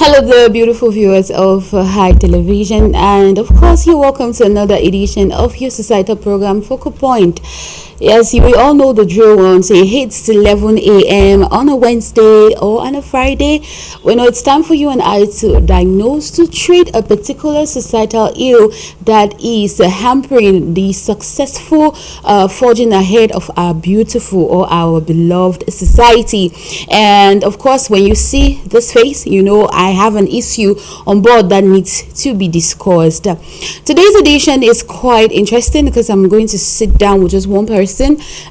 Hello there, beautiful viewers of High Television, and of course, you're welcome to another edition of your societal program, Focal Point. Yes, we all know the drill once it hits 11 a.m. on a Wednesday or on a Friday. We know it's time for you and I to diagnose, to treat a particular societal ill that is hampering the successful forging ahead of our beautiful or our beloved society. And of course, when you see this face, you know I have an issue on board that needs to be discussed. Today's edition is quite interesting because I'm going to sit down with just one person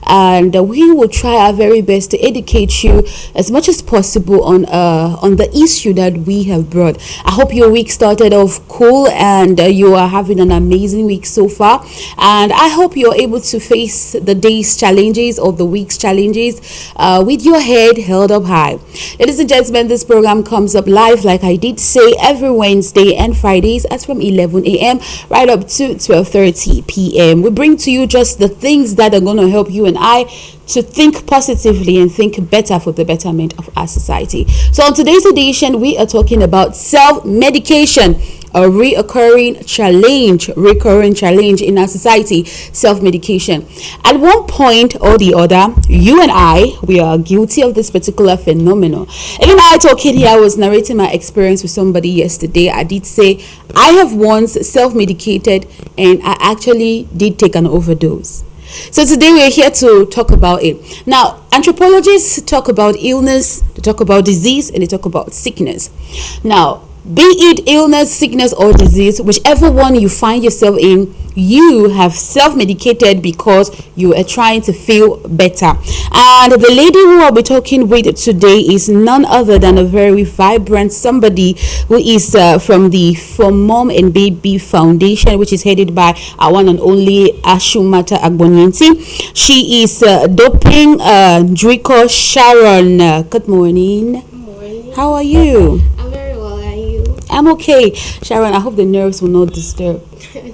and we will try our very best to educate you as much as possible on the issue that we have brought. I hope your week started off cool and you are having an amazing week so far, and I hope you're able to face the day's challenges or the week's challenges with your head held up high. Ladies and gentlemen, this program comes up live, like I did say, every Wednesday and Fridays at from 11 a.m. right up to 12:30 p.m. We bring to you just the things that are going to help you and I to think positively and think better for the betterment of our society. So on today's edition, we are talking about self-medication, a recurring challenge in our society. Self-medication. At one point or the other, you and I, we are guilty of this particular phenomenon. Even I talking here, I was narrating my experience with somebody yesterday. I did say I have once self-medicated and I actually did take an overdose. So today we're here to talk about it. Now, anthropologists talk about illness, they talk about disease, and they talk about sickness. Now, be it illness, sickness, or disease, whichever one you find yourself in, you have self-medicated because you are trying to feel better. And the lady who I'll be talking with today is none other than a very vibrant somebody who is from the For Mom and Baby Foundation, which is headed by our one and only Ashumata Agbonyenti. She is doping Draco Sharon. Good morning. Good morning. How are you? I'm very well. Are you? I'm okay. Sharon, I hope the nerves will not disturb.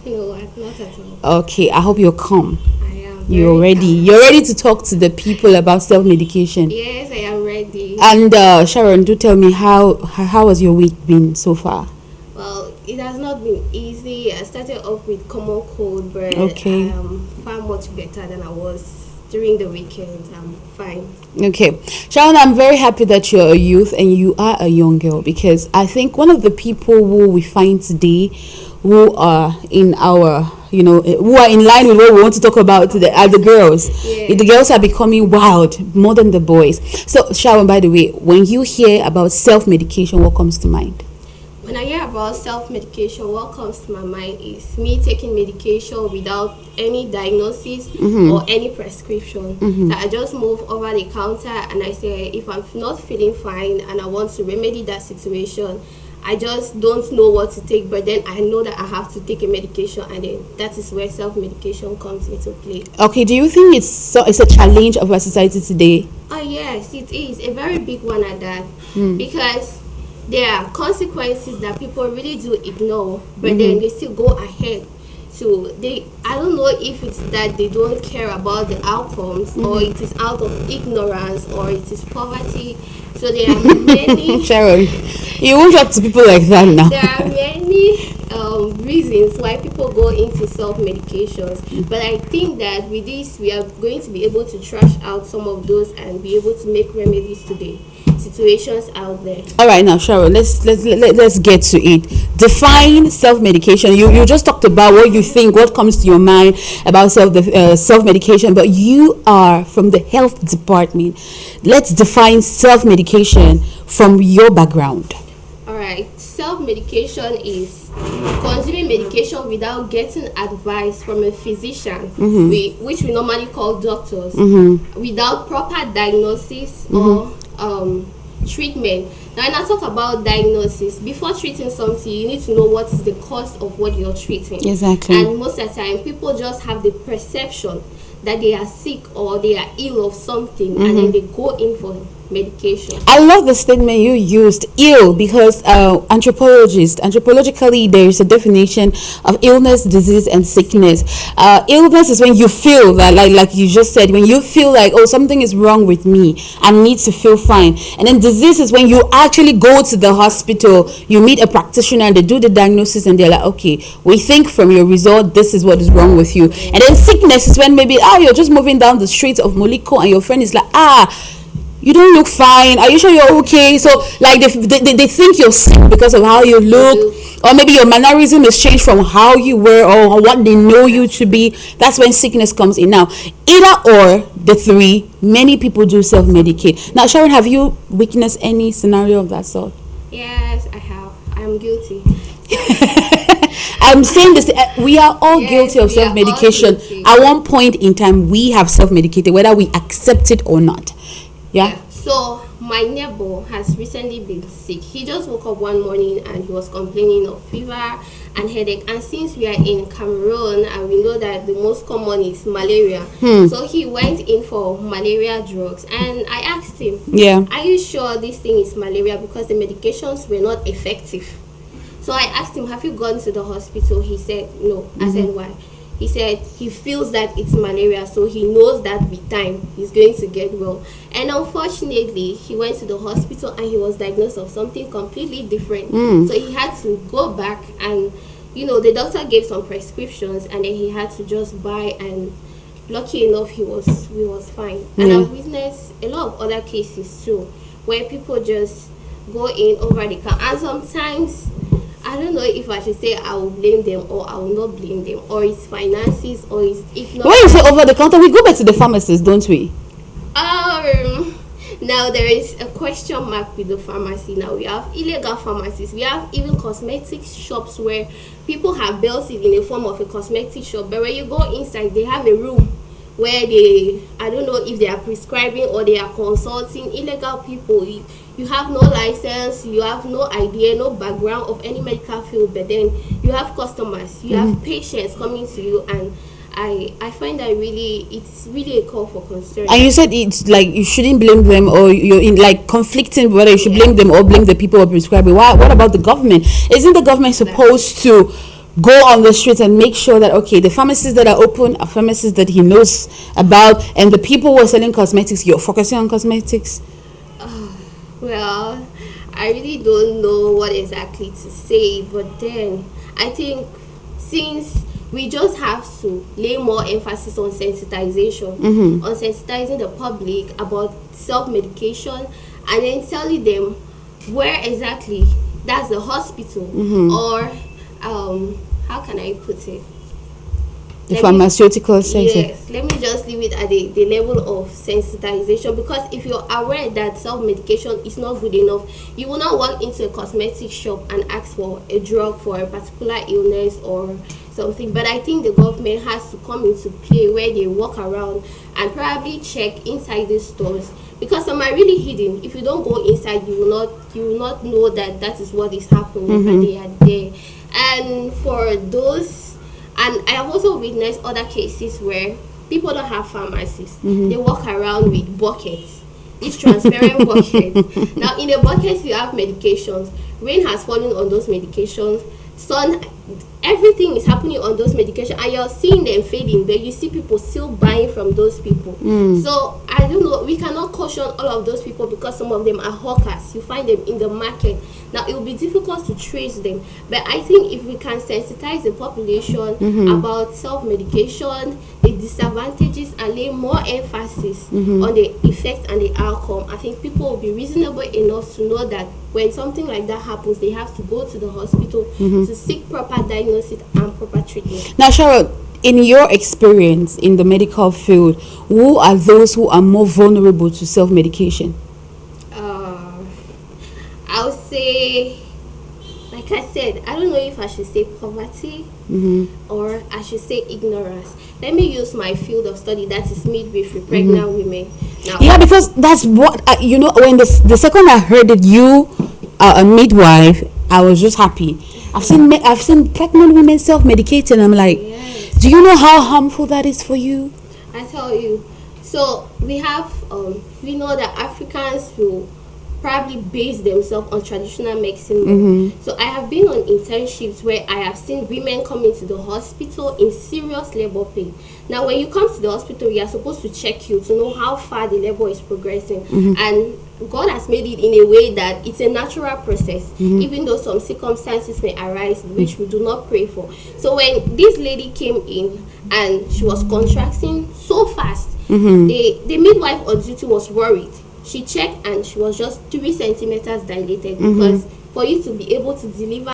No, not at all. Okay, I hope you're calm. I am. You're ready. Calm. You're ready to talk to the people about self-medication. Yes, I am ready. And Sharon, do tell me how has your week been so far? Well, it has not been easy. I started off with common cold, but Okay. I am far much better than I was during the weekend. I'm fine. Okay, Sharon, I'm very happy that you're a youth and you are a young girl, because I think one of the people who we find today who are in our, who are in line with what we want to talk about today are the girls. Yeah. The girls are becoming wild more than the boys. So, Sharon, by the way, when you hear about self-medication, what comes to mind? When I hear about self-medication, what comes to my mind is me taking medication without any diagnosis or any prescription. So I just move over the counter and I say, if I'm not feeling fine and I want to remedy that situation, I just don't know what to take, but then I know that I have to take a medication, and then that is where self-medication comes into play. Okay, do you think it's a challenge of our society today? Oh yes, it is a very big one at that, because there are consequences that people really do ignore, but then they still go ahead. So I don't know if it's that they don't care about the outcomes, or it is out of ignorance, or it is poverty. So there are many Sharon, you won't talk to people like that now. there are many reasons why people go into self-medications, but I think that with this we are going to be able to trash out some of those and be able to make remedies to the situations out there. All right, now Sharon, let's get to it. Define self-medication. You just talked about what you think, what comes to your mind about self-medication, but you are from the health department. Let's define self-medication from your background. All right, self-medication is consuming medication without getting advice from a physician, which we normally call doctors, without proper diagnosis or treatment. Now, when I talk about diagnosis, before treating something, you need to know what is the cause of what you're treating. Exactly. And most of the time, people just have the perception that they are sick or they are ill of something, and then they go in for medication. I love the statement you used, ill, because anthropologically, there is a definition of illness, disease, and sickness. Illness is when you feel that, like you just said, when you feel like, oh, something is wrong with me, I need to feel fine. And then disease is when you actually go to the hospital, you meet a practitioner, and they do the diagnosis, and they're like, okay, we think from your result, this is what is wrong with you. And then sickness is when maybe, you're just moving down the street of Moliko, and your friend is like, you don't look fine, are you sure you're okay? So like they think you're sick because of how you look, or maybe your mannerism is changed from how you were or what they know you to be. That's when sickness comes in. Now, either or the three, many people do self-medicate. Now, Sharon, have you witnessed any scenario of that sort? Yes, I have. I'm guilty. I'm saying this, we are all Yes, guilty of we are all self-medication. guilty. At one point in time, we have self-medicated, whether we accept it or not. Yeah. So my neighbor has recently been sick. He just woke up one morning and he was complaining of fever and headache. And since we are in Cameroon and we know that the most common is malaria, so he went in for malaria drugs. And I asked him, are you sure this thing is malaria? Because the medications were not effective. So I asked him, have you gone to the hospital? He said no. I said, why? He said he feels that it's malaria, so he knows that with time he's going to get well. And unfortunately, he went to the hospital and he was diagnosed of something completely different. So he had to go back, and the doctor gave some prescriptions, and then he had to just buy. And lucky enough, he was fine. And I've witnessed a lot of other cases too, where people just go in over the counter, and sometimes, I don't know if I should say I will blame them or I will not blame them, or it's finances, or it's ignorance. When you say over the counter, we go back to the pharmacists, don't we? Now there is a question mark with the pharmacy. Now we have illegal pharmacies. We have even cosmetic shops where people have built it in the form of a cosmetic shop, but when you go inside, they have a room where I don't know if they are prescribing or they are consulting illegal people. You have no license, you have no idea, no background of any medical field, but then you have customers, you have patients coming to you, and I find that it's really a call for concern. And you said it's like you shouldn't blame them, or you're in like conflicting whether you should blame them or blame the people who are prescribing. What about the government? Isn't the government supposed to go on the streets and make sure that, okay, the pharmacies that are open are pharmacies that he knows about, and the people who are selling cosmetics, you're focusing on cosmetics? Well, I really don't know what exactly to say, but then I think since we just have to lay more emphasis on sensitization, on sensitizing the public about self-medication, and then telling them where exactly that's the hospital, or how can I put it? The pharmaceutical sector. Yes, let me just leave it at the level of sensitization, because if you're aware that self-medication is not good enough, you will not walk into a cosmetic shop and ask for a drug for a particular illness or something. But I think the government has to come into play, where they walk around and probably check inside these stores, because some are really hidden. If you don't go inside, you will not know that is what is happening, and they are there. And for those, and I have also witnessed other cases where people don't have pharmacies. They walk around with buckets, these transparent buckets. Now in the buckets you have medications. Rain has fallen on those medications. Sun, everything is happening on those medications, and you're seeing them fading, but you see people still buying from those people. So I don't know, we cannot caution all of those people, because some of them are hawkers. You find them in the market. Now it will be difficult to trace them, but I think if we can sensitize the population about self-medication, the disadvantages, and lay more emphasis on the effect and the outcome, I think people will be reasonable enough to know that when something like that happens, they have to go to the hospital to seek proper diagnosis and proper treatment. Now, Sharon, in your experience in the medical field, who are those who are more vulnerable to self-medication? I would say, like I said, I don't know if I should say poverty or I should say ignorance. Let me use my field of study, that is midwifery, pregnant women. Now, yeah, because that's what, when the second I heard that you are a midwife, I was just happy. I've seen pregnant women self-medicating. I'm like, do you know how harmful that is for you? I tell you. So we know that Africans will probably base themselves on traditional medicine. So I have been on internships where I have seen women come into the hospital in serious labor pain. Now, when you come to the hospital, we are supposed to check you to know how far the labor is progressing. And God has made it in a way that it's a natural process, even though some circumstances may arise which we do not pray for. So when this lady came in and she was contracting so fast, the midwife on duty was worried. She checked and she was just 3 centimeters dilated, because for you to be able to deliver